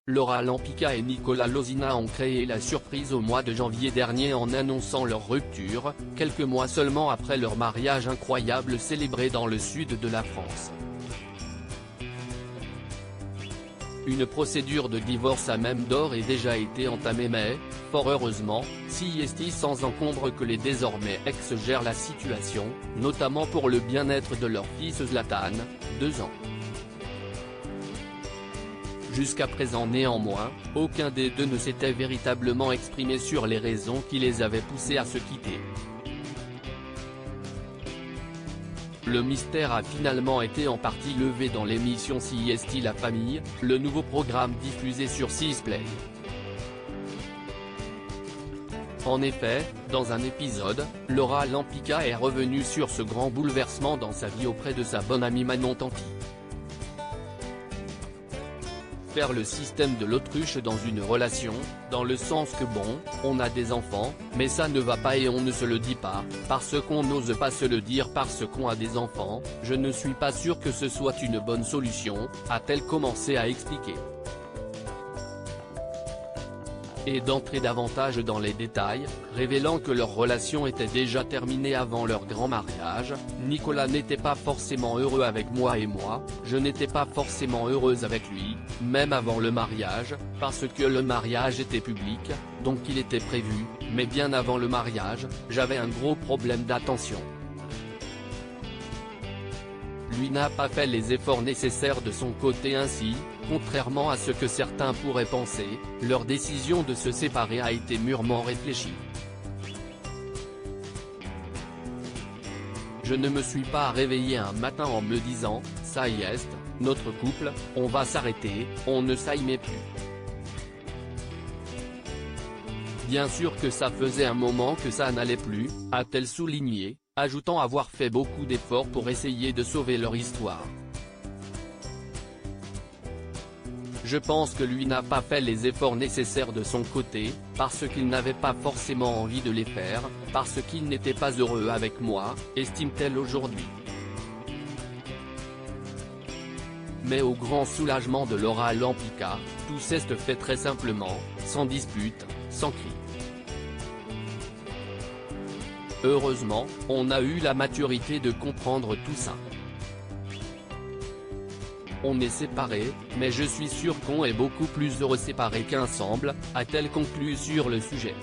Laura Lampica et Nicolas Lozina ont créé la surprise au mois de janvier dernier en annonçant leur rupture, quelques mois seulement après leur mariage incroyable célébré dans le sud de la France. Une procédure de divorce a même d'ores et déjà été entamée mais, fort heureusement, CIST sans encombre que les désormais ex gèrent la situation, notamment pour le bien-être de leur fils Zlatan, 2 ans. Jusqu'à présent néanmoins, aucun des deux ne s'était véritablement exprimé sur les raisons qui les avaient poussés à se quitter. Le mystère a finalement été en partie levé dans l'émission CIST La Famille, le nouveau programme diffusé sur Sisplay. En effet, dans un épisode, Laura Lampica est revenue sur ce grand bouleversement dans sa vie auprès de sa bonne amie Manon Tanti. Faire le système de l'autruche dans une relation, dans le sens que bon, on a des enfants, mais ça ne va pas et on ne se le dit pas, parce qu'on n'ose pas se le dire parce qu'on a des enfants, je ne suis pas sûr que ce soit une bonne solution, a-t-elle commencé à expliquer. Et d'entrer davantage dans les détails, révélant que leur relation était déjà terminée avant leur grand mariage, Nicolas n'était pas forcément heureux avec moi et moi, je n'étais pas forcément heureuse avec lui, même avant le mariage, parce que le mariage était public, donc il était prévu, mais bien avant le mariage, j'avais un gros problème d'attention. Lui n'a pas fait les efforts nécessaires de son côté ainsi, contrairement à ce que certains pourraient penser, leur décision de se séparer a été mûrement réfléchie. Je ne me suis pas réveillé un matin en me disant, ça y est, notre couple, on va s'arrêter, on ne s'aimait plus. Bien sûr que ça faisait un moment que ça n'allait plus, a-t-elle souligné, ajoutant avoir fait beaucoup d'efforts pour essayer de sauver leur histoire. Je pense que lui n'a pas fait les efforts nécessaires de son côté, parce qu'il n'avait pas forcément envie de les faire, parce qu'il n'était pas heureux avec moi, estime-t-elle aujourd'hui. Mais au grand soulagement de Laura Lampica, tout s'est fait très simplement, sans dispute, sans cri. Heureusement, on a eu la maturité de comprendre tout ça. On est séparés, mais je suis sûr qu'on est beaucoup plus heureux séparés qu'ensemble, a-t-elle conclu sur le sujet.